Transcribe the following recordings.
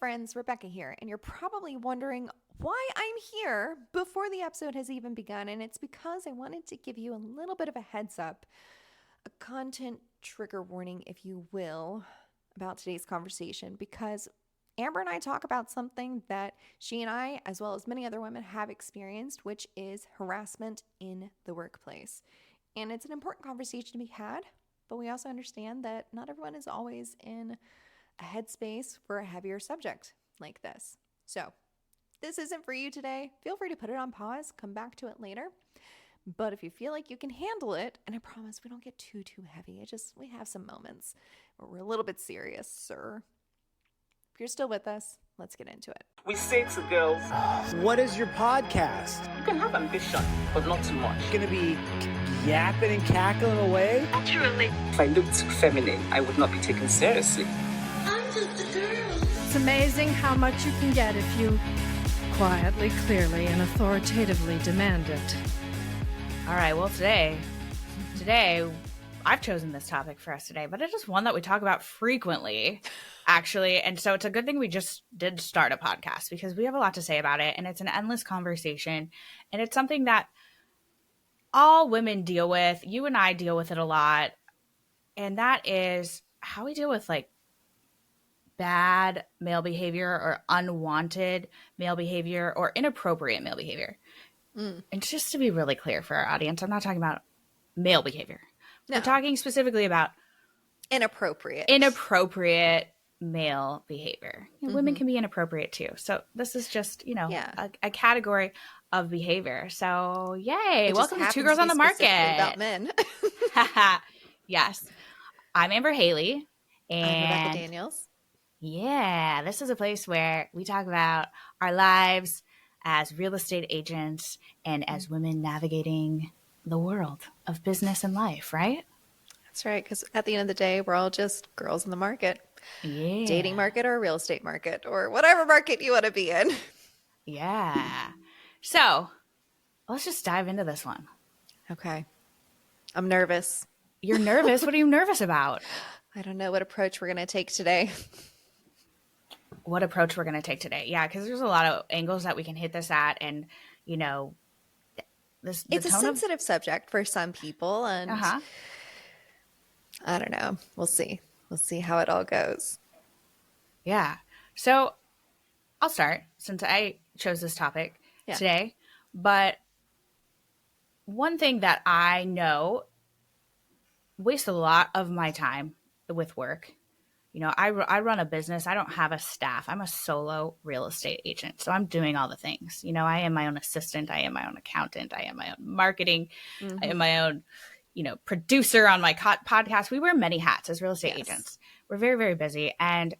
friends, Rebekah here, and you're probably wondering why I'm here before the episode has even begun, and it's because I wanted to give you a little bit of a heads up, a content trigger warning, if you will, about today's conversation, because Amber and I talk about something that she and I, as well as many other women, have experienced, which is harassment in the workplace. And it's an important conversation to be had, but we also understand that not everyone is always in a headspace for a heavier subject like this. So this isn't for you today. Feel free to put it on pause, come back to it later. But if you feel like you can handle it, and I promise we don't get too heavy, we have some moments where we're a little bit serious, sir. If you're still with us, let's get into it. We say to girls, what is your podcast? you can have ambition, but not too much. Gonna be yapping and cackling away? Naturally. If I looked feminine, I would not be taken seriously. I'm just a girl. It's amazing how much you can get if you quietly, clearly, and authoritatively demand it. All right, well, today, I've chosen this topic for us today, but it is one that we talk about frequently, actually. And so it's a good thing we just did start a podcast because we have a lot to say about it, and it's an endless conversation, and it's something that all women deal with. You and I deal with it a lot, and that is how we deal with, like, bad male behavior or unwanted male behavior or inappropriate male behavior. And just to be really clear for our audience, I'm not talking about male behavior. No. We're talking specifically about Inappropriate male behavior. Women can be inappropriate too. So this is just, a category of behavior. So yay. Welcome to Two Girls on the Market. About men. Yes. I'm Amber Haley. And I'm Rebekah Daniels. Yeah, this is a place where we talk about our lives as real estate agents and as women navigating the world of business and life, right? That's right, because at the end of the day, we're all just girls in the market. Yeah. Dating market or real estate market or whatever market you want to be in. Yeah. So let's just dive into this one. Okay. I'm nervous. You're nervous? What are you nervous about? I don't know what approach we're going to take today. What approach we're going to take today. Yeah, because there's a lot of angles that we can hit this at. And, it's a sensitive subject for some people. And I don't know. We'll see. We'll see how it all goes. Yeah. So I'll start since I chose this topic today. But one thing that I know wastes a lot of my time with work. I run a business. I don't have a staff. I'm a solo real estate agent. So I'm doing all the things. I am my own assistant. I am my own accountant. I am my own marketing. I am my own, producer on my podcast. We wear many hats as real estate agents. We're very, very busy. And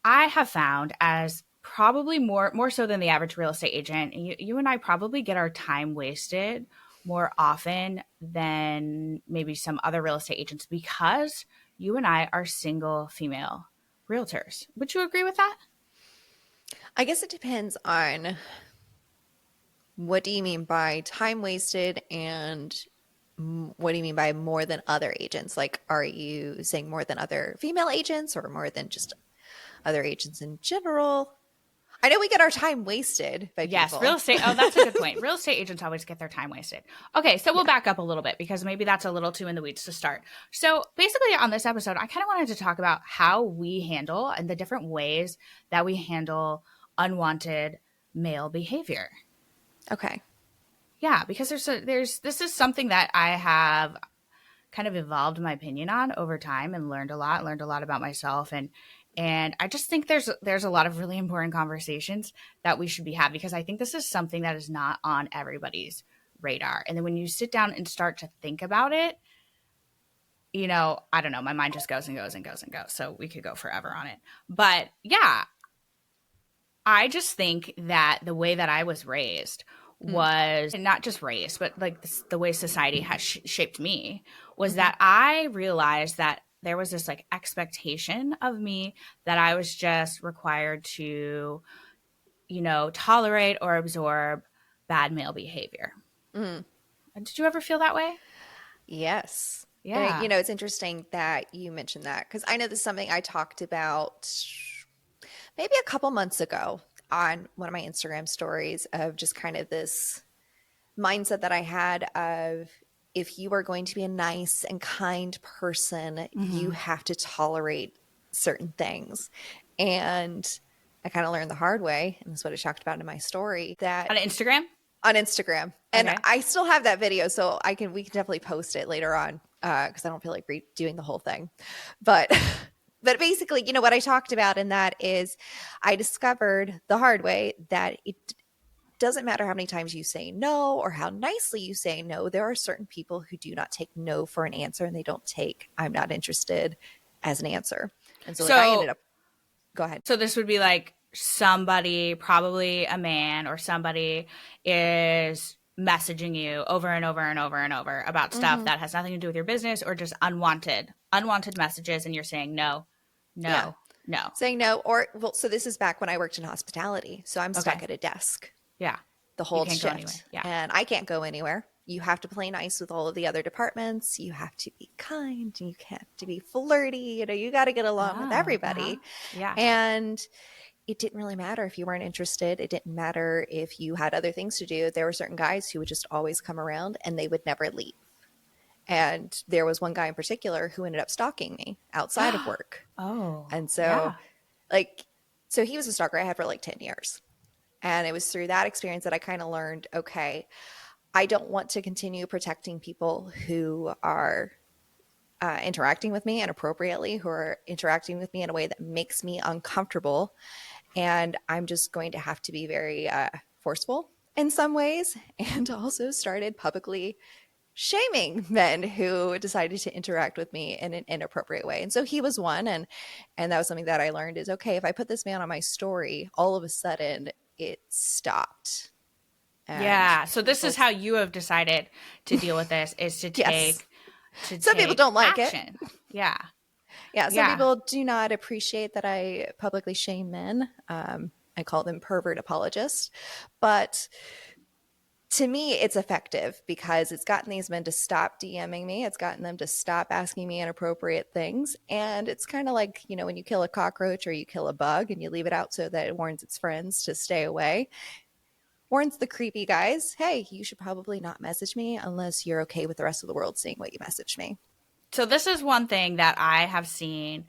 I have found, as probably more so than the average real estate agent, you and I probably get our time wasted more often than maybe some other real estate agents because you and I are single female realtors. Would you agree with that? I guess it depends on what do you mean by time wasted and what do you mean by more than other agents? Like, are you saying more than other female agents or more than just other agents in general? I know we get our time wasted by people. Yes, real estate. Oh, that's a good point. Real estate agents always get their time wasted. Okay, so we'll back up a little bit because maybe that's a little too in the weeds to start. So basically on this episode, I kind of wanted to talk about how we handle and the different ways that we handle unwanted male behavior. Okay. Yeah, because this is something that I have kind of evolved my opinion on over time and learned a lot about myself. And I just think there's a lot of really important conversations that we should be having because I think this is something that is not on everybody's radar. And then when you sit down and start to think about it, I don't know, my mind just goes and goes and goes and goes. So we could go forever on it. But yeah, I just think that the way that I was raised was not just raised, but like the way society has shaped me was that I realized that there was this like expectation of me that I was just required to, tolerate or absorb bad male behavior. Did you ever feel that way? Yes. Yeah. It's interesting that you mentioned that because I know this is something I talked about maybe a couple months ago on one of my Instagram stories of just kind of this mindset that I had of, if you are going to be a nice and kind person, you have to tolerate certain things. And I kind of learned the hard way, and that's what I talked about in my story, that On Instagram? on Instagram. And Okay. I still have that video, so we can definitely post it later on, because I don't feel like doing the whole thing. But but basically, what I talked about in that is, I discovered the hard way that it doesn't matter how many times you say no or how nicely you say no. There are certain people who do not take no for an answer, and they don't take "I'm not interested" as an answer. And so, I ended up, go ahead. So this would be like somebody, probably a man or somebody, is messaging you over and over and over and over about stuff that has nothing to do with your business, or just unwanted messages, and you're saying no. Saying no, so this is back when I worked in hospitality. So I'm stuck at a desk Yeah. the whole can't go shift. anywhere. Yeah. And I can't go anywhere. You have to play nice with all of the other departments. You have to be kind. You have to be flirty. You got to get along with everybody. Yeah. And it didn't really matter if you weren't interested. It didn't matter if you had other things to do. There were certain guys who would just always come around, and they would never leave. And there was one guy in particular who ended up stalking me outside of work. Oh. And so, so he was a stalker I had for like 10 years. And it was through that experience that I kind of learned, okay, I don't want to continue protecting people who are interacting with me inappropriately, who are interacting with me in a way that makes me uncomfortable. And I'm just going to have to be very forceful in some ways, and also started publicly shaming men who decided to interact with me in an inappropriate way. And so he was one. And that was something that I learned is, okay, if I put this man on my story, all of a sudden it stopped. And so this is how you have decided to deal with this, is to take some people don't like action. it. Some people do not appreciate that I publicly shame men. I call them pervert apologists. But to me, it's effective because it's gotten these men to stop DMing me. It's gotten them to stop asking me inappropriate things. And it's kind of like, when you kill a cockroach or you kill a bug and you leave it out so that it warns its friends to stay away. Warns the creepy guys, hey, you should probably not message me unless you're okay with the rest of the world seeing what you messaged me. So this is one thing that I have seen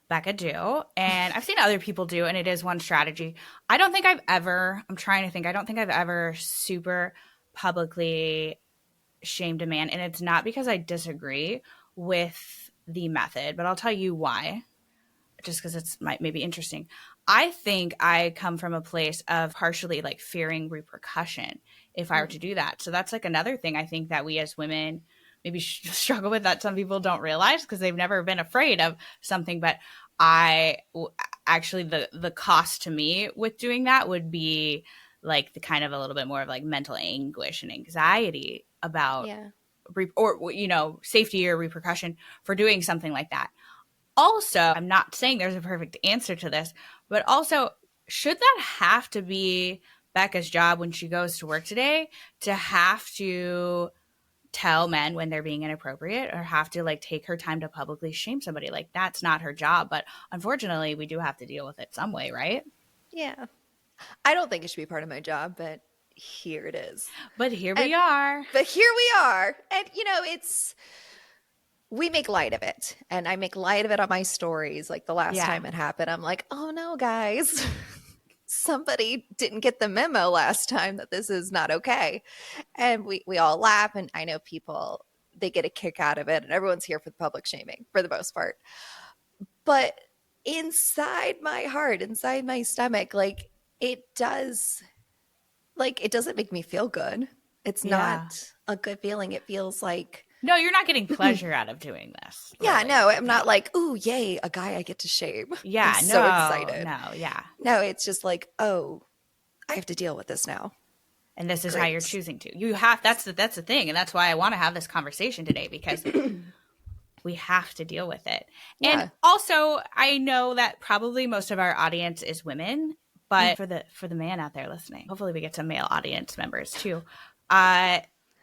Becca do, and I've seen other people do, and it is one strategy. I don't think I've ever super publicly shamed a man, and it's not because I disagree with the method, but I'll tell you why, just because it's maybe interesting. I think I come from a place of partially like fearing repercussion if I were to do that. So that's like another thing I think that we as women maybe struggle with, that some people don't realize because they've never been afraid of something. But actually the cost to me with doing that would be like the kind of a little bit more of like mental anguish and anxiety about safety or repercussion for doing something like that. Also, I'm not saying there's a perfect answer to this, but also, should that have to be Becca's job when she goes to work today, to have to tell men when they're being inappropriate, or have to like take her time to publicly shame somebody? Like, that's not her job, but unfortunately we do have to deal with it some way, right? Yeah. I don't think it should be part of my job, but here it is. But here we are. But here we are. And we make light of it, and I make light of it on my stories. Like the last time it happened, I'm like, oh no, guys, somebody didn't get the memo last time that this is not okay. And we all laugh, and I know people, they get a kick out of it, and everyone's here for the public shaming for the most part. But inside my heart, inside my stomach, like it doesn't make me feel good. It's not a good feeling. It feels like, no, you're not getting pleasure out of doing this. Yeah, really. no, I'm not like, ooh, yay, a guy I get to shame. Yeah, I'm so excited. No, it's just like, oh, I have to deal with this now. And this is how you're choosing to. You have, that's the thing, and that's why I want to have this conversation today, because we have to deal with it. Yeah. And also, I know that probably most of our audience is women, but for the man out there listening, hopefully we get some male audience members too.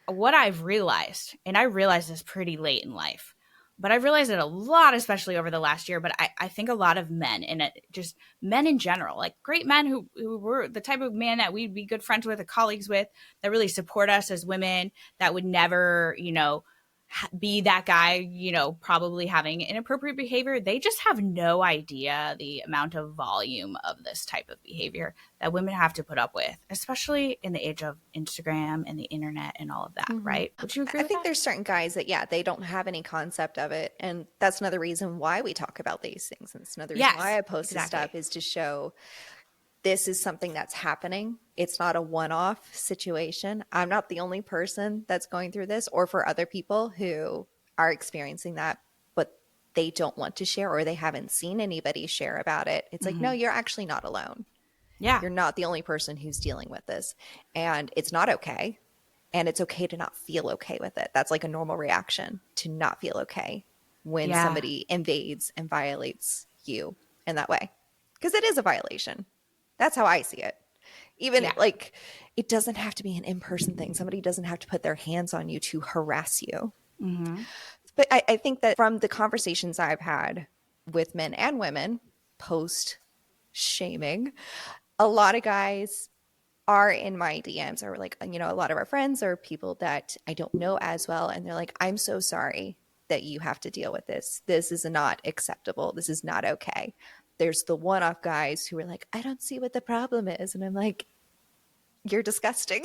What I've realized, and I realized this pretty late in life, but I've realized it a lot, especially over the last year. But I think a lot of men, and just men in general, like great men who were the type of man that we'd be good friends with or colleagues with, that really support us as women, that would never, be that guy, probably having inappropriate behavior. They just have no idea the amount of volume of this type of behavior that women have to put up with, especially in the age of Instagram and the internet and all of that, right? Would you agree I with think that? there's certain guys that, they don't have any concept of it. And that's another reason why we talk about these things. And it's another reason Yes, why I post this exactly. stuff, is to show this is something that's happening. It's not a one-off situation. I'm not the only person that's going through this, or for other people who are experiencing that, but they don't want to share, or they haven't seen anybody share about it. It's like, no, you're actually not alone. Yeah. You're not the only person who's dealing with this. And it's not okay. And it's okay to not feel okay with it. That's like a normal reaction, to not feel okay when somebody invades and violates you in that way. Because it is a violation. That's how I see it. Even like, it doesn't have to be an in-person thing. Somebody doesn't have to put their hands on you to harass you. But I think that from the conversations I've had with men and women post shaming, a lot of guys are in my DMs, or like, a lot of our friends or people that I don't know as well. And they're like, I'm so sorry that you have to deal with this. This is not acceptable. This is not okay. There's the one-off guys who are like, I don't see what the problem is. And I'm like, you're disgusting.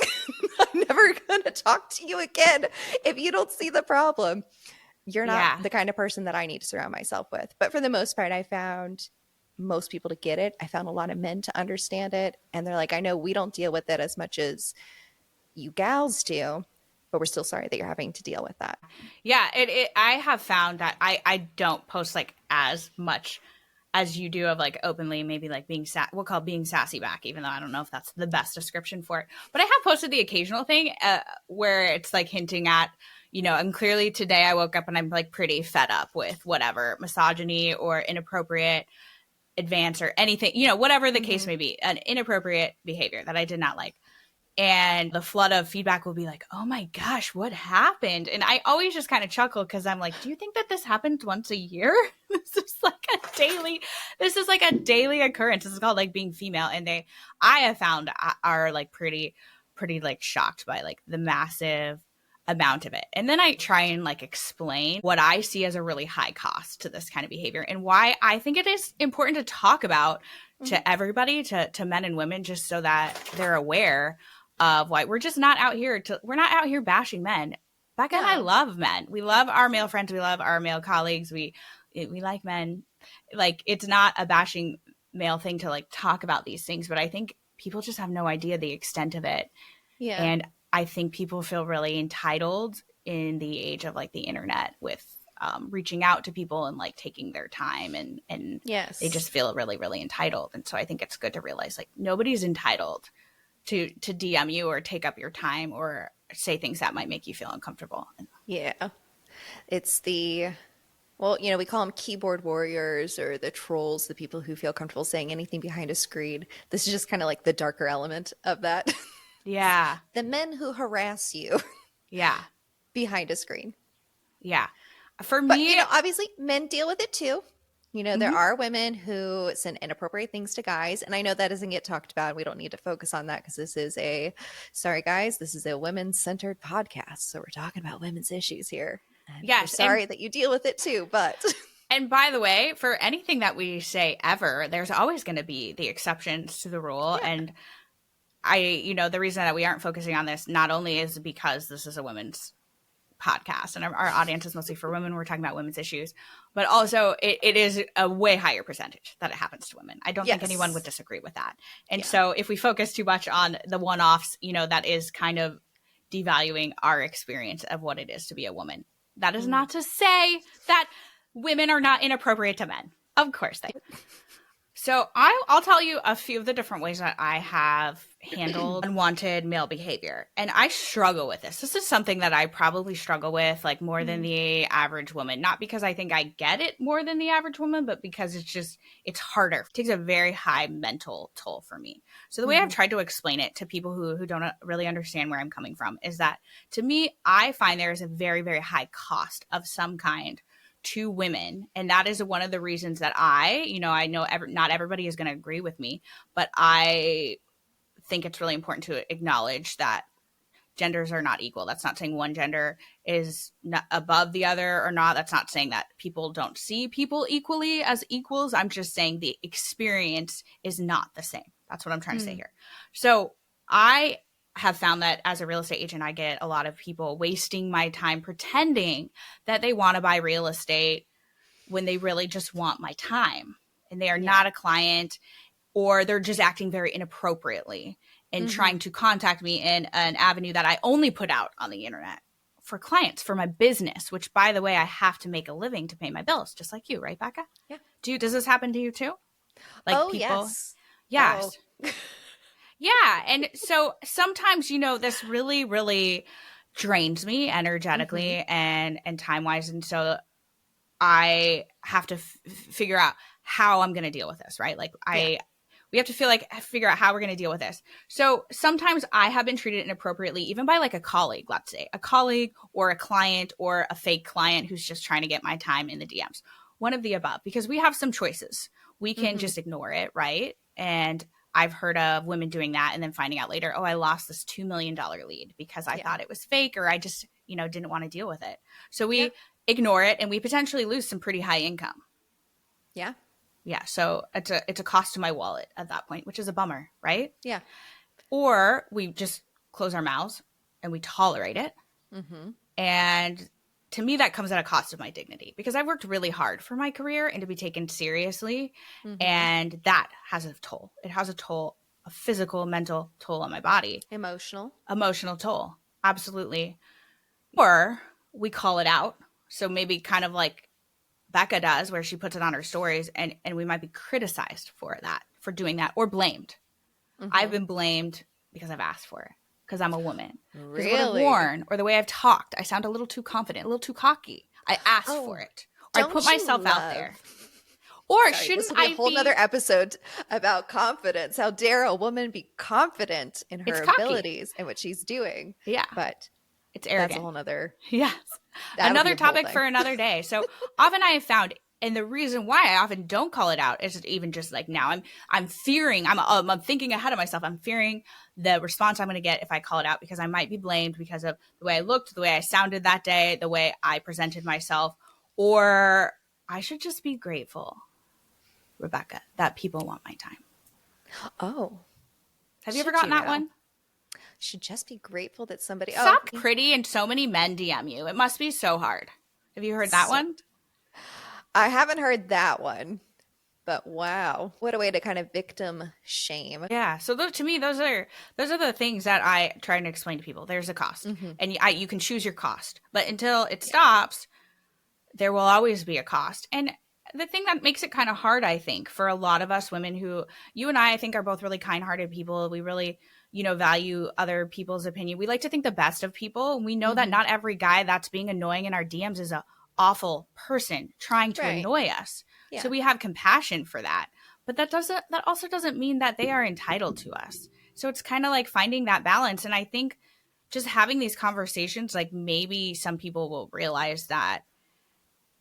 I'm never going to talk to you again if you don't see the problem. You're not the kind of person that I need to surround myself with. But for the most part, I found most people to get it. I found a lot of men to understand it. And they're like, I know we don't deal with it as much as you gals do, but we're still sorry that you're having to deal with that. Yeah, I have found that I don't post like as much as you do of like openly, maybe like being we'll call being sassy back, even though I don't know if that's the best description for it. But I have posted the occasional thing where it's like hinting at, and clearly today I woke up and I'm like pretty fed up with whatever misogyny or inappropriate advance or anything, whatever the case may be, an inappropriate behavior that I did not like. And the flood of feedback will be like, oh my gosh, what happened? And I always just kind of chuckle, because I'm like, do you think that this happens once a year? This is like a daily occurrence. This is called like being female. And I have found are like pretty like shocked by like the massive amount of it. And then I try and like explain what I see as a really high cost to this kind of behavior, and why I think it is important to talk about to everybody, to men and women, just so that they're aware of why we're just not out here we're not out here bashing men. Becca and I love men. We love our male friends. We love our male colleagues. We like men. Like, it's not a bashing male thing to like talk about these things, but I think people just have no idea the extent of it. Yeah. And I think people feel really entitled in the age of like the internet with reaching out to people and like taking their time, and they just feel really, really entitled. And so I think it's good to realize like nobody's entitled to DM you or take up your time or say things that might make you feel uncomfortable. Yeah. It's we call them keyboard warriors, or the trolls, the people who feel comfortable saying anything behind a screen. This is just kind of like the darker element of that. Yeah. The men who harass you. Yeah. Behind a screen. Yeah. For me, obviously men deal with it too. There are women who send inappropriate things to guys. And I know that doesn't get talked about. We don't need to focus on that, because this is sorry guys, this is a women-centered podcast. So we're talking about women's issues here. And yes. Sorry that you deal with it too, but. And by the way, for anything that we say ever, there's always going to be the exceptions to the rule. Yeah. And the reason that we aren't focusing on this not only is because this is a women's podcast and our audience is mostly for women. We're talking about women's issues, but also it is a way higher percentage that it happens to women. I don't think anyone would disagree with that. And so if we focus too much on the one-offs, that is kind of devaluing our experience of what it is to be a woman. That is not to say that women are not inappropriate to men. Of course they are. So I'll tell you a few of the different ways that I have handled unwanted male behavior. And I struggle with this. This is something that I probably struggle with like more than the average woman. Not because I think I get it more than the average woman, but because it's harder. It takes a very high mental toll for me. So the way I've tried to explain it to people who don't really understand where I'm coming from is that, to me, I find there is a very, very high cost of some kind to women, and that is one of the reasons that I know not everybody is going to agree with me, but I think it's really important to acknowledge that genders are not equal. That's not saying one gender is not above the other or not. That's not saying that people don't see people equally as equals. I'm just saying the experience is not the same. That's what I'm trying to say here. So I have found that as a real estate agent, I get a lot of people wasting my time pretending that they want to buy real estate when they really just want my time and they are not a client, or they're just acting very inappropriately and trying to contact me in an avenue that I only put out on the internet for clients, for my business, which, by the way, I have to make a living to pay my bills, just like you, right, Becca? Yeah. Does this happen to you too? Like people? Yes. Yes. Oh. Yeah. And so sometimes, this really, really drains me energetically and time-wise. And so I have to figure out how I'm going to deal with this, right? Like we have to figure out how we're going to deal with this. So sometimes I have been treated inappropriately, even by like a colleague, let's say a colleague or a client or a fake client who's just trying to get my time in the DMs, one of the above, because we have some choices. We can just ignore it, right? And I've heard of women doing that and then finding out later, oh, I lost this $2 million lead because I thought it was fake, or I just, didn't want to deal with it. So we ignore it and we potentially lose some pretty high income. Yeah. Yeah. So it's a cost to my wallet at that point, which is a bummer, right? Yeah. Or we just close our mouths and we tolerate it. And to me, that comes at a cost of my dignity, because I've worked really hard for my career and to be taken seriously. And that has a toll. It has a toll, a physical, mental toll on my body. Emotional toll. Absolutely. Or we call it out. So maybe kind of like Becca does, where she puts it on her stories, and we might be criticized for doing that, or blamed. I've been blamed because I've asked for it, because I'm a woman. Because what I've worn, or the way I've talked, I sound a little too confident, a little too cocky. I asked for it. Or I put myself out there. Or shouldn't this will be a whole other episode about confidence? How dare a woman be confident in her abilities and what she's doing? Yeah. But it's arrogant. That's a whole other. Yes. Another topic for another day. So often I have found, and the reason why I often don't call it out is even just like now I'm fearing, I'm thinking ahead of myself. I'm fearing the response I'm going to get if I call it out, because I might be blamed because of the way I looked, the way I sounded that day, the way I presented myself. Or I should just be grateful, Rebekah, that people want my time. Oh. Have you ever gotten that one? Should just be grateful that somebody. Stop pretty and so many men DM you. It must be so hard. Have you heard that one? I haven't heard that one, but wow, what a way to kind of victim shame. Yeah. So to me, those are the things that I try to explain to people. There's a cost, and you can choose your cost, but until it stops, there will always be a cost. And the thing that makes it kind of hard, I think, for a lot of us women who, you and I think, are both really kind-hearted people. We really, value other people's opinion. We like to think the best of people. And we know that not every guy that's being annoying in our DMs is a awful person trying to annoy us. Yeah. So we have compassion for that. But that also doesn't mean that they are entitled to us. So it's kind of like finding that balance. And I think just having these conversations, like maybe some people will realize that,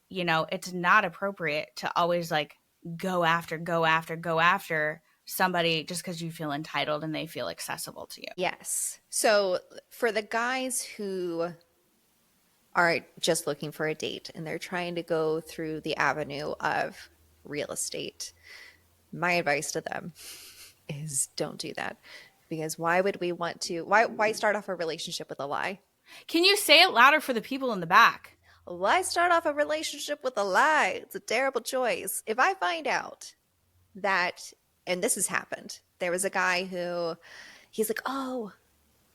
it's not appropriate to always like go after somebody just because you feel entitled and they feel accessible to you. Yes. So for the guys who are just looking for a date and they're trying to go through the avenue of real estate, my advice to them is don't do that. Because why would we want to? Why start off a relationship with a lie? Can you say it louder for the people in the back? Why start off a relationship with a lie? It's a terrible choice. If I find out that, and this has happened, there was a guy who, he's like, oh,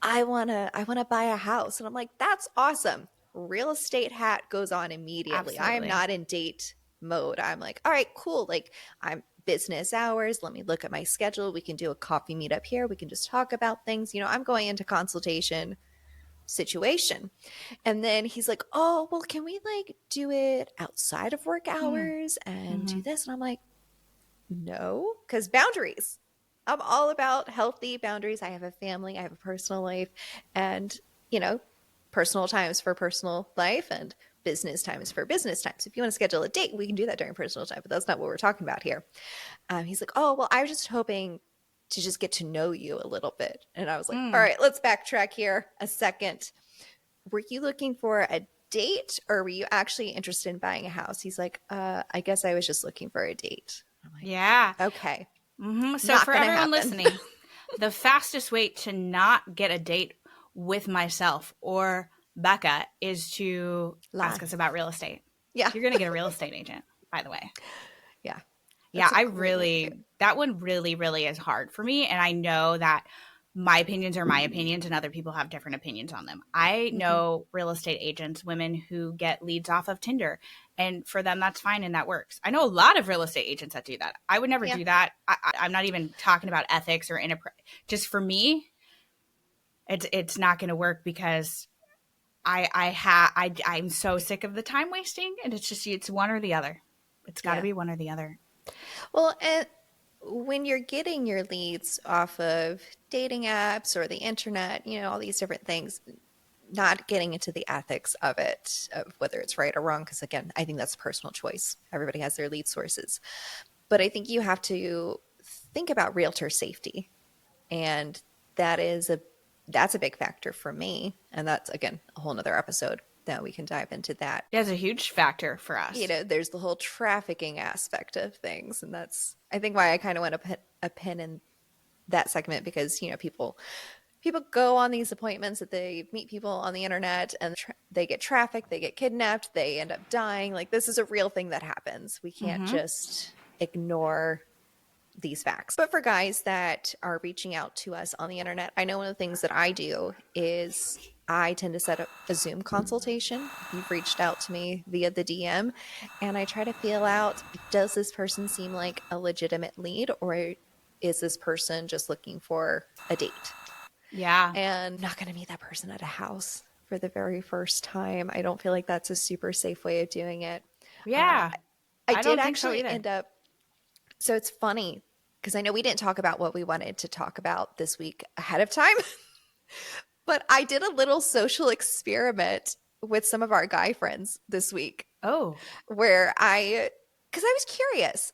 I wanna buy a house. And I'm like, that's awesome. Real estate hat goes on immediately. Absolutely. I am not in date mode. I'm like, all right, cool. Like, I'm business hours. Let me look at my schedule. We can do a coffee meetup here. We can just talk about things. I'm going into consultation situation. And then he's like, oh, well, can we like do it outside of work hours and do this? And I'm like, no, because boundaries. I'm all about healthy boundaries. I have a family, I have a personal life, and personal times for personal life and business times for business times. If you want to schedule a date, we can do that during personal time, but that's not what we're talking about here. He's like, oh, well, I was just hoping to just get to know you a little bit. And I was like, all right, let's backtrack here a second. Were you looking for a date, or were you actually interested in buying a house? He's like, I guess I was just looking for a date. I'm like, Yeah. okay. So Not for gonna everyone happen. listening, the fastest way to not get a date with myself or Becca is to ask us about real estate. Yeah. You're going to get a real estate agent, by the way. Yeah. Yeah, That's a I great way to really, do it. that one really, really is hard for me. And I know that my opinions are my opinions and other people have different opinions on them. I know real estate agents, women who get leads off of Tinder, and for them, that's fine and that works. I know a lot of real estate agents that do that. I would never do that. I'm not even talking about ethics or just for me, it's not going to work because I'm so sick of the time wasting, and it's one or the other. It's got to be one or the other. Well, and when you're getting your leads off of dating apps or the internet, all these different things, not getting into the ethics of it, of whether it's right or wrong, because again, I think that's personal choice. Everybody has their lead sources. But I think you have to think about realtor safety. And that's a big factor for me. And that's, again, a whole nother episode that we can dive into that. That's a huge factor for us. There's the whole trafficking aspect of things. And that's, I think, why I kind of want to put a pin in that segment, because, people go on these appointments that they meet people on the internet, and they get trafficked, they get kidnapped, they end up dying. Like, this is a real thing that happens. We can't just ignore these facts. But for guys that are reaching out to us on the internet, I know one of the things that I do is I tend to set up a Zoom consultation. You've reached out to me via the DM, and I try to feel out, does this person seem like a legitimate lead, or is this person just looking for a date? Yeah. And I'm not going to meet that person at a house for the very first time. I don't feel like that's a super safe way of doing it. Yeah. I don't did think so actually either. end up. So it's funny because I know we didn't talk about what we wanted to talk about this week ahead of time, but I did a little social experiment with some of our guy friends this week. Oh. Where because I was curious,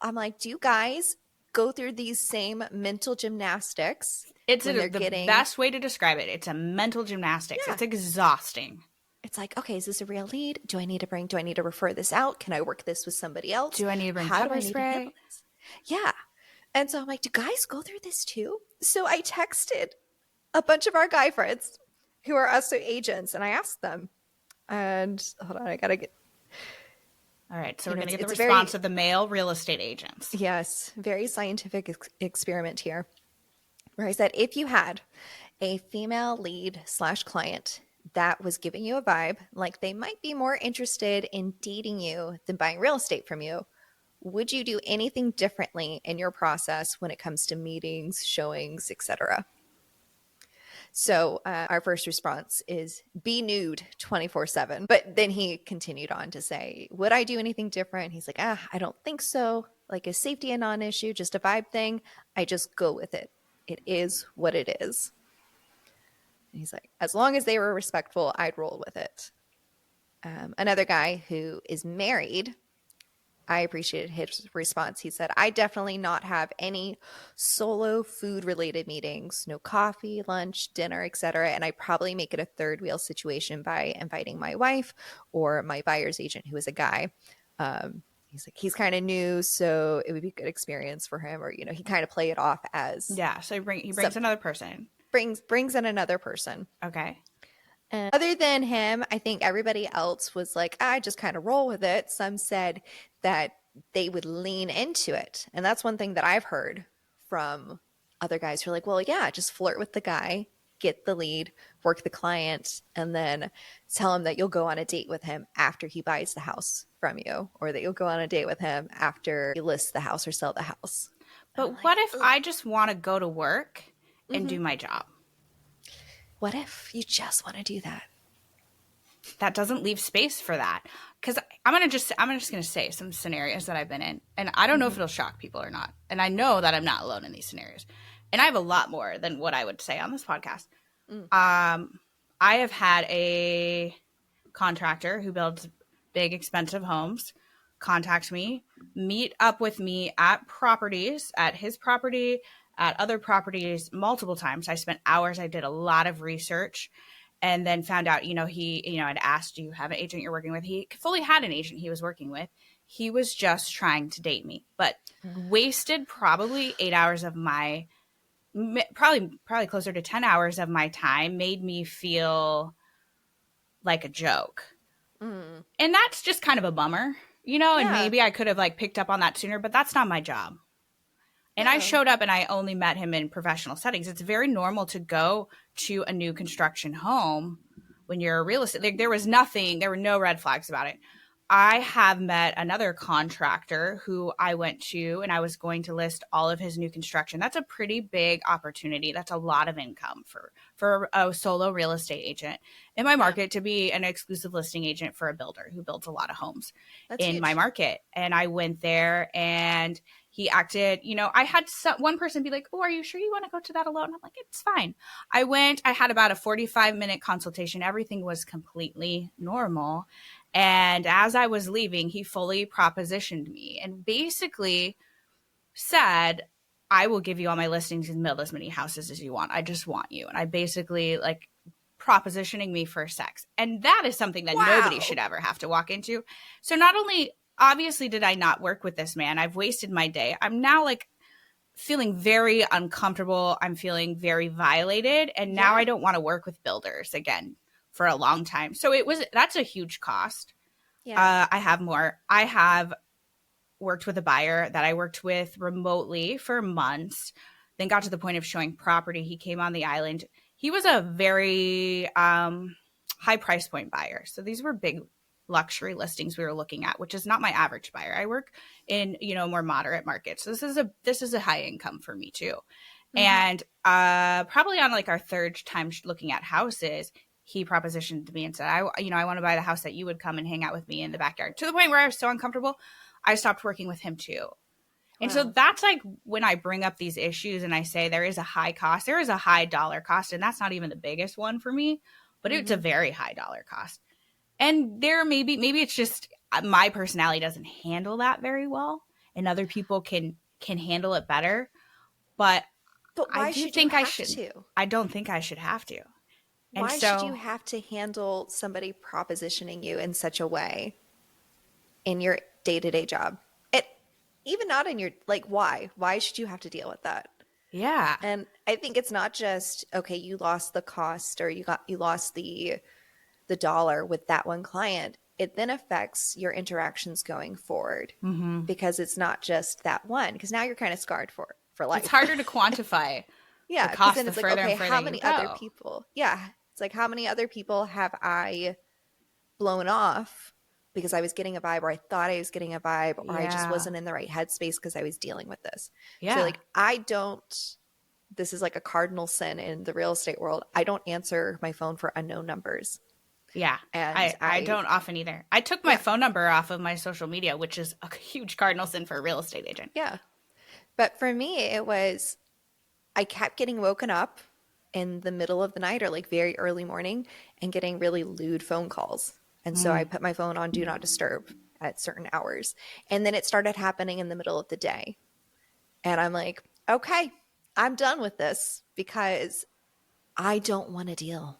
I'm like, do you guys go through these same mental gymnastics? It's the best way to describe it. It's a mental gymnastics. Yeah. It's exhausting. It's like, okay, is this a real lead? Do I need to refer this out? Can I work this with somebody else? Do I need to bring How do I pepper need to spray? handle this? Yeah. And so I'm like, do guys go through this too? So I texted a bunch of our guy friends who are also agents, and I asked them, and hold on, I got to get. All right. So we're going to get the it's response of the male real estate agents. Yes, very scientific experiment here, where I said, if you had a female lead / client that was giving you a vibe like they might be more interested in dating you than buying real estate from you, would you do anything differently in your process when it comes to meetings, showings, etc.? So our first response is be nude 24/7. But then he continued on to say, would I do anything different? He's like, I don't think so. Like, is safety a non-issue, just a vibe thing? I just go with it. It is what it is. And he's like, as long as they were respectful, I'd roll with it. Another guy who is married, I appreciated his response. He said, I definitely not have any solo food related meetings, no coffee, lunch, dinner, etc. And I probably make it a third wheel situation by inviting my wife or my buyer's agent, who is a guy. He's like, he's kind of new, so it would be a good experience for him. Or, he kind of play it off as. Yeah. So he brings another person. Brings in another person. Okay. And other than him, I think everybody else was like, I just kind of roll with it. Some said that they would lean into it. And that's one thing that I've heard from other guys who are like, well, yeah, just flirt with the guy, get the lead, work the client, and then tell him that you'll go on a date with him after he buys the house from you, or that you'll go on a date with him after you list the house or sell the house. But what if I just want to go to work and do my job? What if you just want to do that? That doesn't leave space for that. Because I'm just going to say some scenarios that I've been in. And I don't know if it'll shock people or not. And I know that I'm not alone in these scenarios. And I have a lot more than what I would say on this podcast. I have had a contractor who builds big, expensive homes contact me, meet up with me at properties, at his property, at other properties multiple times. I spent hours. I did a lot of research and then found out, I'd asked, do you have an agent you're working with? He fully had an agent he was working with. He was just trying to date me, but wasted probably 8 hours of my, probably closer to 10 hours of my time, made me feel like a joke. And that's just kind of a bummer, and maybe I could have like picked up on that sooner, but that's not my job. And I showed up and I only met him in professional settings. It's very normal to go to a new construction home when you're a real estate. Like, there were no red flags about it. I have met another contractor who I went to and I was going to list all of his new construction. That's a pretty big opportunity. That's a lot of income for a solo real estate agent in my market to be an exclusive listing agent for a builder who builds a lot of homes in my market. And I went there and he acted, I had one person be like, oh, are you sure you want to go to that alone? I'm like, it's fine. I went, I had about a 45-minute consultation. Everything was completely normal. And as I was leaving, he fully propositioned me and basically said, I will give you all my listings and build as many houses as you want. I just want you. And I basically like propositioning me for sex. And that is something that nobody should ever have to walk into. So not only obviously did I not work with this man, I've wasted my day. I'm now like feeling very uncomfortable. I'm feeling very violated. And now I don't want to work with builders again for a long time. So that's a huge cost. Yeah. I have worked with a buyer that I worked with remotely for months, then got to the point of showing property. He came on the island. He was a very high price point buyer. So these were big luxury listings we were looking at, which is not my average buyer. I work in, more moderate markets. So this is a high income for me too. And probably on like our third time looking at houses, he propositioned to me and said, I want to buy the house that you would come and hang out with me in the backyard, to the point where I was so uncomfortable, I stopped working with him too. And so that's like when I bring up these issues and I say there is a high cost, there is a high dollar cost, and that's not even the biggest one for me, but it's a very high dollar cost. And there maybe it's just my personality doesn't handle that very well, and other people can handle it better. But why I do should think you I have should. to? I don't think I should have to. Why should you have to handle somebody propositioning you in such a way in your day-to-day job? Even not in your, like, why? Why should you have to deal with that? Yeah. And I think it's not just, okay, you lost the cost or you lost the dollar with that one client. It then affects your interactions going forward because it's not just that one, because now you're kind of scarred for life. It's harder to quantify. Yeah, the cost then it's the like, further okay, and further how you many go. other people? Yeah, it's like, how many other people have I blown off because I was getting a vibe, or I thought I was getting a vibe, or I just wasn't in the right headspace because I was dealing with this. Yeah. So like, this is like a cardinal sin in the real estate world. I don't answer my phone for unknown numbers. Yeah, and I don't often either. I took my phone number off of my social media, which is a huge cardinal sin for a real estate agent. Yeah. But for me, it was, I kept getting woken up in the middle of the night or like very early morning and getting really lewd phone calls. And so I put my phone on Do Not Disturb at certain hours. And then it started happening in the middle of the day. And I'm like, okay, I'm done with this because I don't want to deal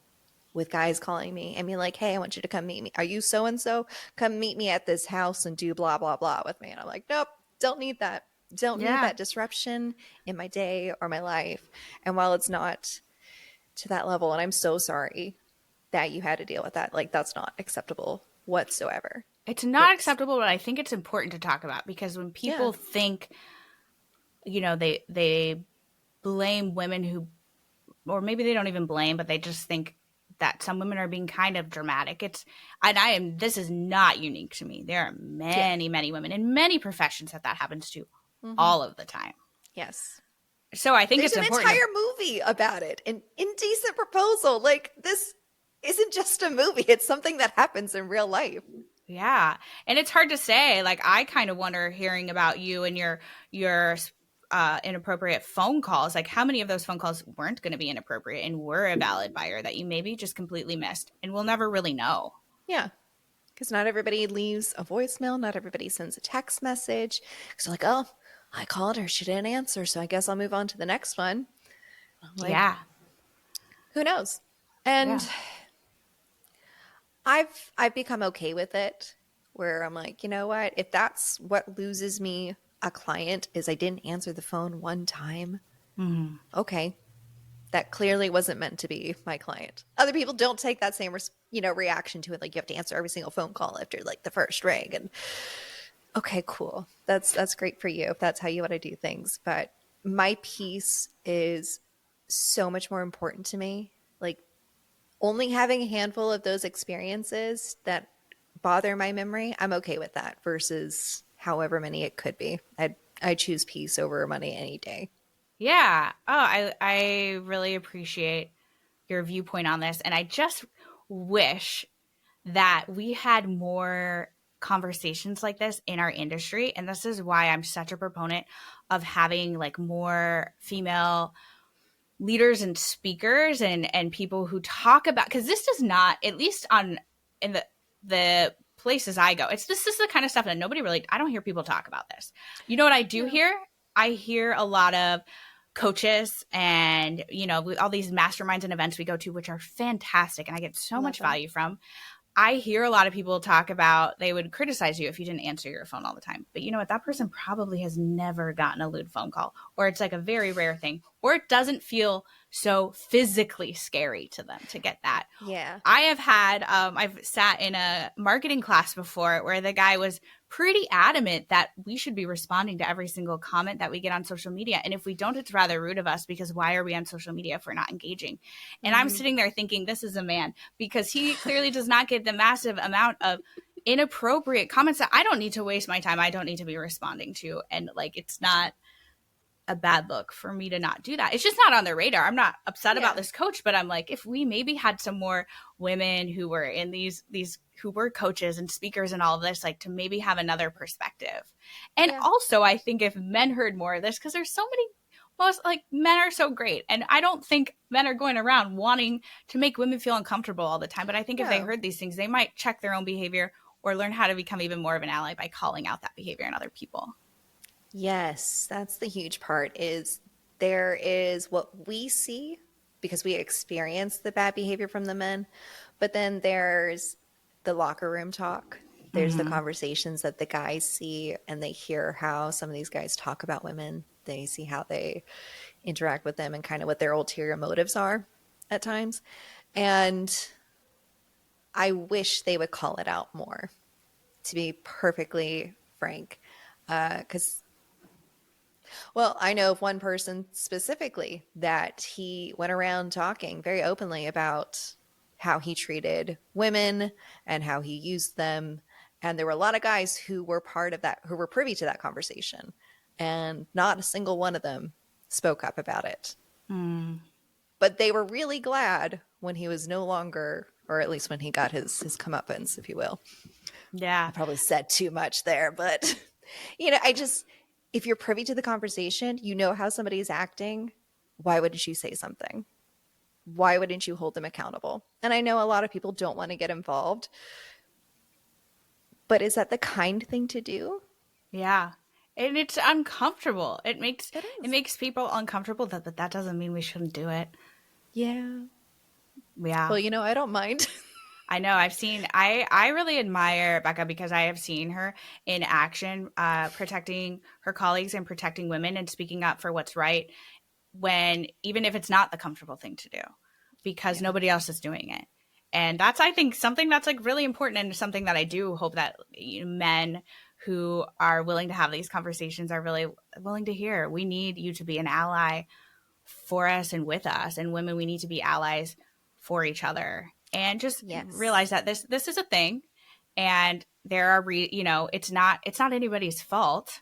with guys calling me and being like, hey, I want you to come meet me. Are you so-and-so? Come meet me at this house and do blah, blah, blah with me. And I'm like, nope, don't need that. Don't need that disruption in my day or my life. And while it's not to that level, and I'm so sorry that you had to deal with that, like, that's not acceptable whatsoever. It's not acceptable, but I think it's important to talk about, because when people think, they blame women who, or maybe they don't even blame, but they just think that some women are being kind of dramatic. This is not unique to me. There are many, many women in many professions that happens to all of the time. Yes. So I think There's it's important. There's an entire movie about it. An Indecent Proposal. Like, this isn't just a movie. It's something that happens in real life. Yeah. And it's hard to say. Like, I kind of wonder, hearing about you and your inappropriate phone calls, like how many of those phone calls weren't going to be inappropriate and were a valid buyer that you maybe just completely missed, and we'll never really know. Yeah. Because not everybody leaves a voicemail. Not everybody sends a text message. So like, oh, I called her. She didn't answer. So I guess I'll move on to the next one. I'm like, Yeah. who knows? And Yeah. I've become okay with it, where I'm like, you know what? If that's what loses me a client is I didn't answer the phone one time. Okay, that clearly wasn't meant to be my client. Other people don't take that same reaction to it. Like, you have to answer every single phone call after like the first ring. And okay, cool. That's great for you if that's how you want to do things. But my peace is so much more important to me. Like, only having a handful of those experiences that bother my memory, I'm okay with that versus however many it could be. I choose peace over money any day. Yeah. Oh, I really appreciate your viewpoint on this. And I just wish that we had more conversations like this in our industry. And this is why I'm such a proponent of having like more female leaders and speakers and people who talk about, because this does not, at least on in the places I go, this is the kind of stuff that nobody really, I don't hear people talk about this. You know what I do hear? I hear a lot of coaches and, with all these masterminds and events we go to, which are fantastic and I get so much value from. I hear a lot of people talk about they would criticize you if you didn't answer your phone all the time. But you know what? That person probably has never gotten a lewd phone call, or it's like a very rare thing, or it doesn't feel so physically scary to them to get that. Yeah. I have had, I've sat in a marketing class before where the guy was pretty adamant that we should be responding to every single comment that we get on social media. And if we don't, it's rather rude of us, because why are we on social media if we're not engaging? And I'm sitting there thinking, this is a man, because he clearly does not get the massive amount of inappropriate comments that I don't need to waste my time. I don't need to be responding to. And like, it's not a bad look for me to not do that. It's just not on their radar. I'm not upset about this coach, but I'm like, if we maybe had some more women who were in these who were coaches and speakers and all of this, like to maybe have another perspective. And also I think if men heard more of this, because there's so many, men are so great. And I don't think men are going around wanting to make women feel uncomfortable all the time. But I think if they heard these things, they might check their own behavior or learn how to become even more of an ally by calling out that behavior in other people. Yes, that's the huge part, is there is what we see because we experience the bad behavior from the men, but then there's the locker room talk. There's the conversations that the guys see, and they hear how some of these guys talk about women. They see how they interact with them and kind of what their ulterior motives are at times. And I wish they would call it out more, to be perfectly frank, because well, I know of one person specifically that he went around talking very openly about how he treated women and how he used them. And there were a lot of guys who were part of that, who were privy to that conversation. And not a single one of them spoke up about it. But they were really glad when he was no longer, or at least when he got his comeuppance, if you will. Yeah. I probably said too much there, but if you're privy to the conversation, you know how somebody is acting, why wouldn't you say something? Why wouldn't you hold them accountable? And I know a lot of people don't want to get involved, but is that the kind thing to do? Yeah. And it's uncomfortable. It makes people uncomfortable, but that doesn't mean we shouldn't do it. Yeah. Yeah. Well, I don't mind. I know. I really admire Rebekah because I have seen her in action, protecting her colleagues and protecting women and speaking up for what's right, even if it's not the comfortable thing to do, because nobody else is doing it. And that's, I think, something that's like really important, and something that I do hope that men who are willing to have these conversations are really willing to hear. We need you to be an ally for us and with us, and women, we need to be allies for each other. And just realize that this is a thing, and there are it's not anybody's fault.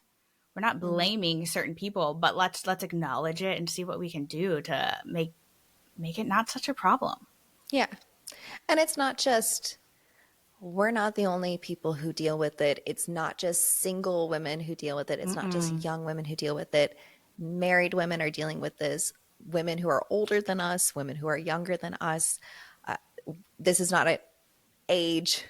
We're not blaming certain people, but let's acknowledge it and see what we can do to make it not such a problem. Yeah. And it's not just, we're not the only people who deal with it. It's not just single women who deal with it. It's not just young women who deal with it. Married women are dealing with this. Women who are older than us, women who are younger than us. This is not an age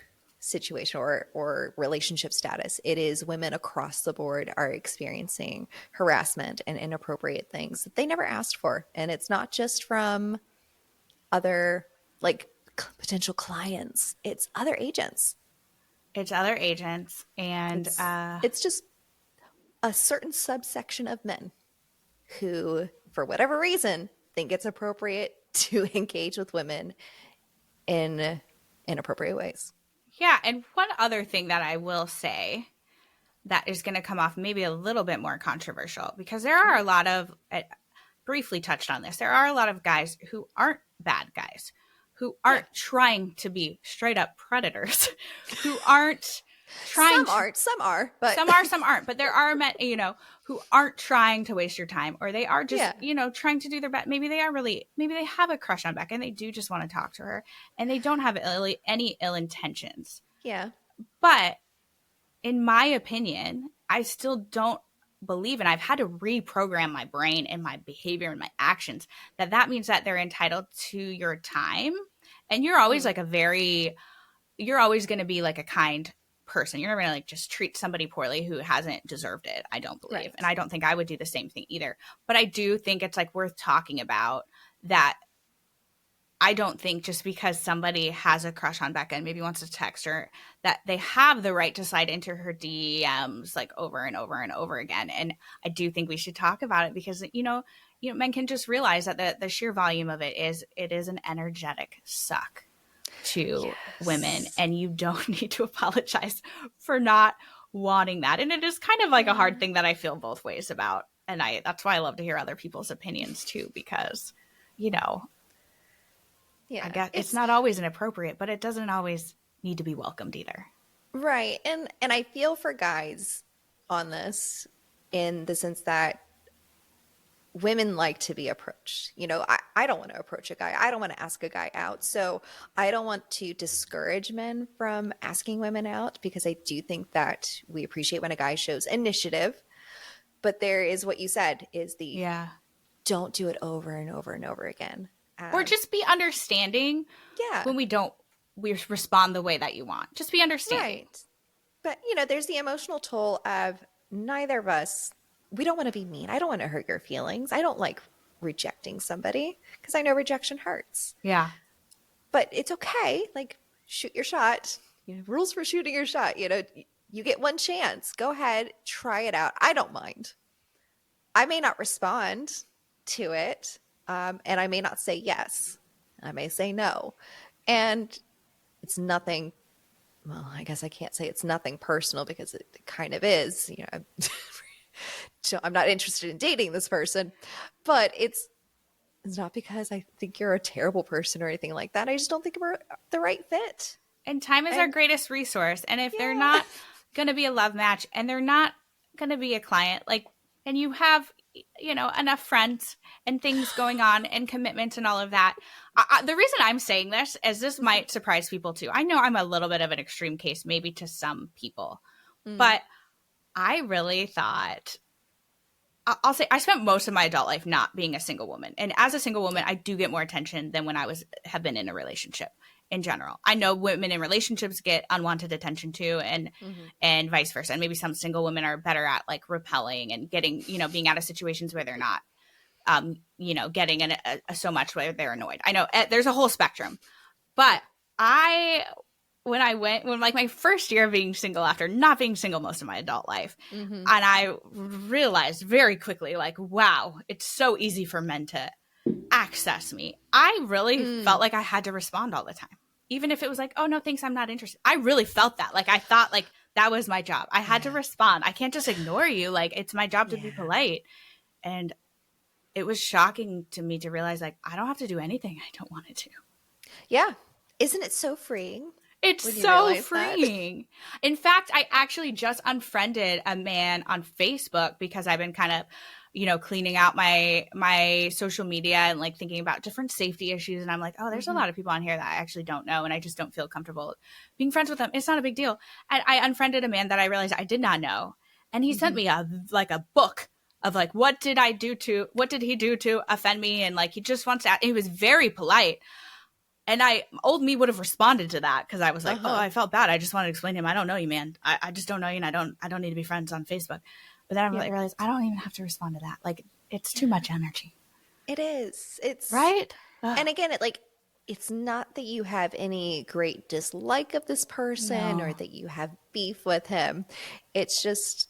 situation or relationship status. It is women across the board are experiencing harassment and inappropriate things that they never asked for. And it's not just from other like potential clients, it's other agents. It's other agents, and It's just a certain subsection of men who, for whatever reason, think it's appropriate to engage with women in inappropriate ways. yeah. And one other thing that I will say that is going to come off maybe a little bit more controversial, because there are a lot of, briefly touched on this, there are a lot of guys who aren't bad guys, who aren't trying to be straight up predators, who aren't trying Some are, but some aren't, but there are men, who aren't trying to waste your time, or they are just, trying to do their best. Maybe they have a crush on Becca and they do just want to talk to her and they don't have any ill intentions. Yeah. But in my opinion, I still don't believe, and I've had to reprogram my brain and my behavior and my actions, that means that they're entitled to your time. And you're always you're always going to be like a kind person. You're never going to like just treat somebody poorly who hasn't deserved it, I don't believe. Right. And I don't think I would do the same thing either. But I do think it's like worth talking about that. I don't think just because somebody has a crush on Becca and maybe wants to text her that they have the right to slide into her DMs like over and over and over again. And I do think we should talk about it because, men can just realize that the sheer volume of it is an energetic suck to women, and you don't need to apologize for not wanting that. And it is kind of like a hard thing that I feel both ways about. And that's why I love to hear other people's opinions too, because, I guess it's not always inappropriate, but it doesn't always need to be welcomed either. Right. And I feel for guys on this in the sense that women like to be approached. I don't want to approach a guy. I don't want to ask a guy out. So I don't want to discourage men from asking women out, because I do think that we appreciate when a guy shows initiative. But there is what you said is don't do it over and over and over again. Or just be understanding when we respond the way that you want. Just be understanding. Right. But, there's the emotional toll of neither of us. We don't want to be mean. I don't want to hurt your feelings. I don't like rejecting somebody because I know rejection hurts. Yeah. But it's okay. Like, shoot your shot. Rules for shooting your shot. You get one chance. Go ahead. Try it out. I don't mind. I may not respond to it. And I may not say yes. I may say no. And it's nothing. Well, I guess I can't say it's nothing personal because it kind of is. I'm not interested in dating this person, but it's not because I think you're a terrible person or anything like that. I just don't think we're the right fit. And time is our greatest resource. And if they're not going to be a love match and they're not going to be a client, and you have, enough friends and things going on and commitments and all of that. The reason I'm saying this is this might surprise people too. I know I'm a little bit of an extreme case, maybe to some people, but I really thought, I'll say I spent most of my adult life not being a single woman. And as a single woman, I do get more attention than when I have been in a relationship in general. I know women in relationships get unwanted attention too, and vice versa. And maybe some single women are better at like repelling and getting, being out of situations where they're not, getting in so much where they're annoyed. I know there's a whole spectrum, but when my first year of being single after not being single most of my adult life, and I realized very quickly, like, wow, it's so easy for men to access me. I really felt like I had to respond all the time. Even if it was like, oh, no, thanks, I'm not interested. I really felt that. Like, I thought like that was my job. I had to respond. I can't just ignore you. Like, it's my job to be polite. And it was shocking to me to realize, like, I don't have to do anything I don't want to do. Yeah. Isn't it so freeing? It's so freeing. In fact, I actually just unfriended a man on Facebook because I've been kind of, cleaning out my social media and like thinking about different safety issues. And I'm like, oh, there's a lot of people on here that I actually don't know. And I just don't feel comfortable being friends with them. It's not a big deal. And I unfriended a man that I realized I did not know. And he sent me a book of like, what did he do to offend me? And like, he just wants to, he was very polite. old me would have responded to that because I was like, oh, I felt bad. I just wanted to explain to him, I don't know you, man. I just don't know you, and I don't need to be friends on Facebook. But then I realized I don't even have to respond to that. Like, it's too much energy. It is. It's right. And again, it's not that you have any great dislike of this person or that you have beef with him. It's just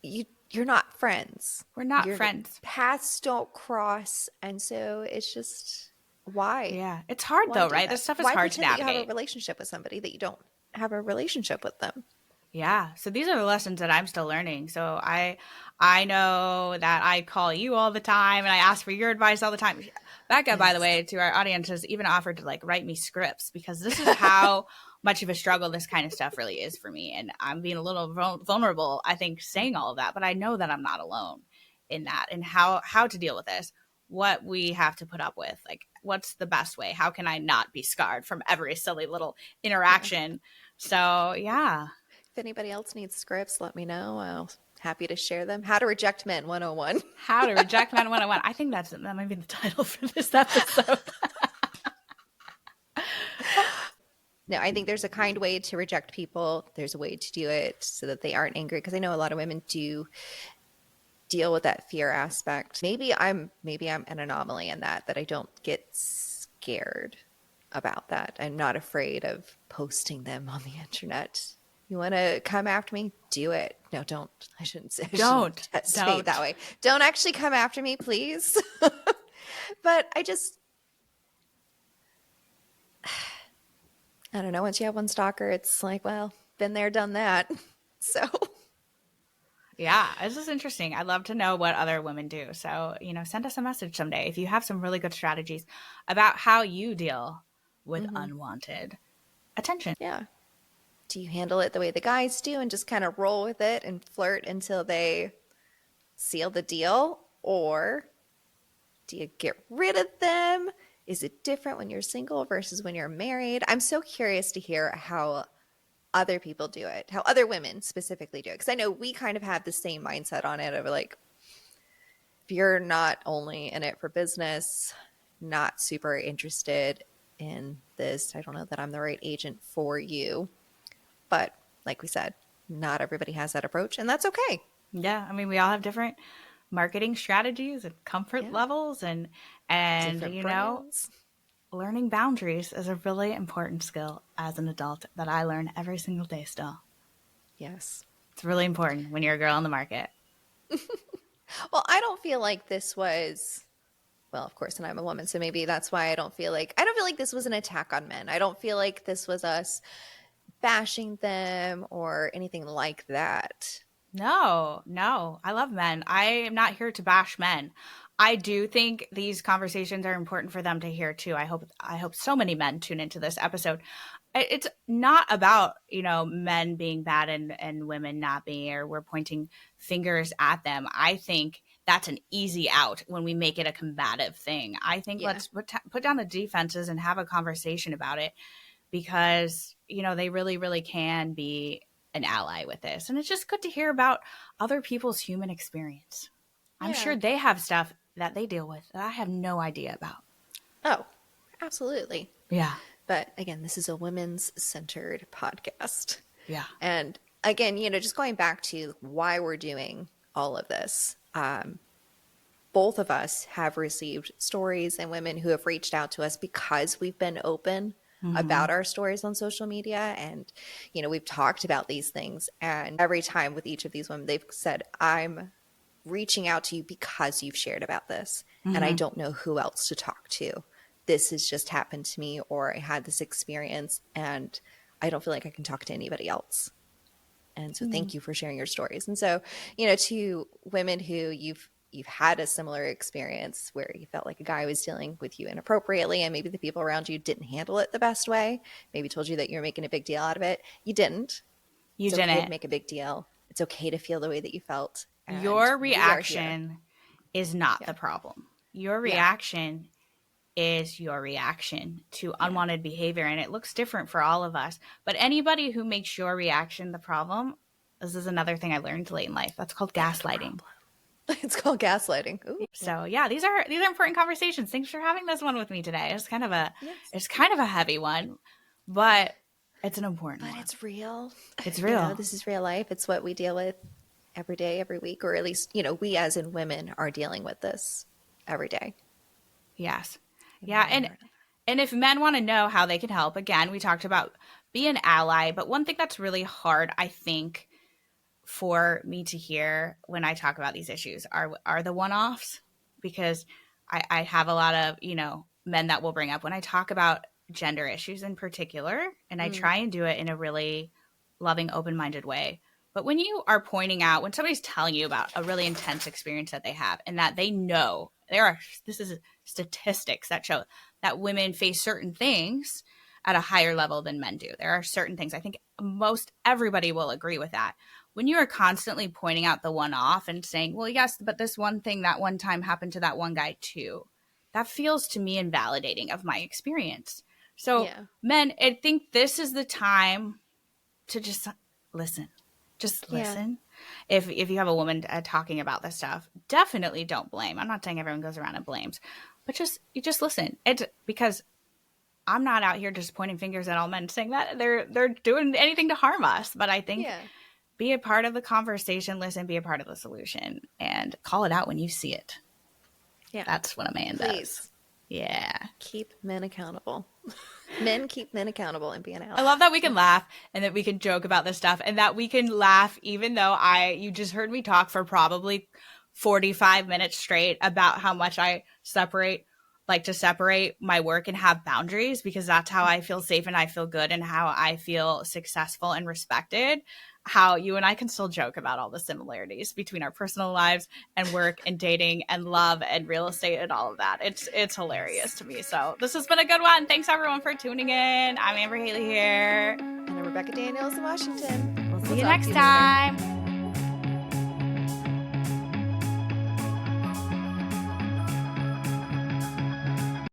you're not friends. We're not friends. Paths don't cross, and so it's just why? Yeah, it's hard though, right? This stuff is hard to navigate. Why you have a relationship with somebody that you don't have a relationship with them? Yeah. So these are the lessons that I'm still learning. So I know that I call you all the time and I ask for your advice all the time. Becca, by the way, to our audience, has even offered to write me scripts because this is how much of a struggle this kind of stuff really is for me. And I'm being a little vulnerable, I think, saying all of that, but I know that I'm not alone in that and how to deal with this, what we have to put up with, what's the best way? How can I not be scarred from every silly little interaction? So, yeah. If anybody else needs scripts, let me know. I'm happy to share them. How to Reject Men 101. How to Reject Men 101. I think that might be the title for this episode. No, I think there's a kind way to reject people. There's a way to do it so that they aren't angry. Because I know a lot of women do deal with that fear aspect. Maybe I'm an anomaly in that I don't get scared about that. I'm not afraid of posting them on the internet. You want to come after me? Do it. No, don't. I shouldn't say. Don't say it that way. Don't actually come after me, please. But I don't know. Once you have one stalker, it's like, well, been there, done that. So. Yeah, this is interesting. I'd love to know what other women do. So, send us a message someday if you have some really good strategies about how you deal with unwanted attention. Yeah. Do you handle it the way the guys do and just kind of roll with it and flirt until they seal the deal? Or do you get rid of them? Is it different when you're single versus when you're married? I'm so curious to hear how other people do it, how other women specifically do it. Because I know we kind of have the same mindset on it of if you're not only in it for business, not super interested in this, I don't know that I'm the right agent for you. But like we said, not everybody has that approach, and that's okay. Yeah, I mean, we all have different marketing strategies and comfort levels, and different brands. Learning boundaries is a really important skill as an adult that I learn every single day still. Yes. It's really important when you're a girl in the market. Well, I don't feel like this was, well, of course, and I'm a woman, so maybe that's why I don't feel like this was an attack on men. I don't feel like this was us bashing them or anything like that. No, I love men. I am not here to bash men. I do think these conversations are important for them to hear too. I hope so many men tune into this episode. It's not about, men being bad and women not being, or we're pointing fingers at them. I think that's an easy out when we make it a combative thing. I think let's put down the defenses and have a conversation about it, because, they really, really can be an ally with this. And it's just good to hear about other people's human experience. I'm sure they have stuff that they deal with that I have no idea about. Oh, absolutely. Yeah. But again, this is a women's centered podcast. Yeah. And again, just going back to why we're doing all of this, both of us have received stories and women who have reached out to us because we've been open about our stories on social media. And, we've talked about these things. And every time with each of these women, they've said, I'm reaching out to you because you've shared about this. And I don't know who else to talk to. This has just happened to me, or I had this experience and I don't feel like I can talk to anybody else. And so thank you for sharing your stories. And so, to women who you've had a similar experience where you felt like a guy was dealing with you inappropriately and maybe the people around you didn't handle it the best way, maybe told you that you're making a big deal out of it. You didn't. It's okay didn't to make a big deal. It's okay to feel the way that you felt. And your reaction is not the problem. Your reaction is your reaction to unwanted behavior, and it looks different for all of us. But anybody who makes your reaction the problem, this is another thing I learned late in life. That's called gaslighting. It's called gaslighting. Ooh. So yeah, these are important conversations. Thanks for having this one with me today. It's kind of a heavy one, but it's an important But one. it's real. It's real. This is real life. It's what we deal with every day, every week, or at least, we as in women are dealing with this every day. Yes. Yeah. And if men want to know how they can help, again, we talked about be an ally, but one thing that's really hard, I think, for me to hear when I talk about these issues are the one-offs, because I have a lot of, men that will bring up when I talk about gender issues in particular, and I try and do it in a really loving, open-minded way. But when you are pointing out, when somebody's telling you about a really intense experience that they have and that they know this is statistics that show that women face certain things at a higher level than men do. There are certain things. I think most everybody will agree with that. When you are constantly pointing out the one-off and saying, well, yes, but this one thing that one time happened to that one guy too, that feels to me invalidating of my experience. So men, I think this is the time to just listen. Just listen. If you have a woman talking about this stuff, definitely don't blame. I'm not saying everyone goes around and blames, but you just listen. It's because I'm not out here just pointing fingers at all men saying that they're doing anything to harm us. But I think be a part of the conversation, listen, be a part of the solution, and call it out when you see it. Yeah. That's what a man does. Yeah. Keep men accountable. Men keep men accountable and be an ally. I love that we can laugh and that we can joke about this stuff and that we can laugh even though you just heard me talk for probably 45 minutes straight about how much I like to separate my work and have boundaries, because that's how I feel safe and I feel good and how I feel successful and respected. How you and I can still joke about all the similarities between our personal lives and work and dating and love and real estate and all of that. It's hilarious to me. So this has been a good one. Thanks everyone for tuning in. I'm Amber Haley here. And I'm Rebekah Daniels in Washington. We'll see you next time.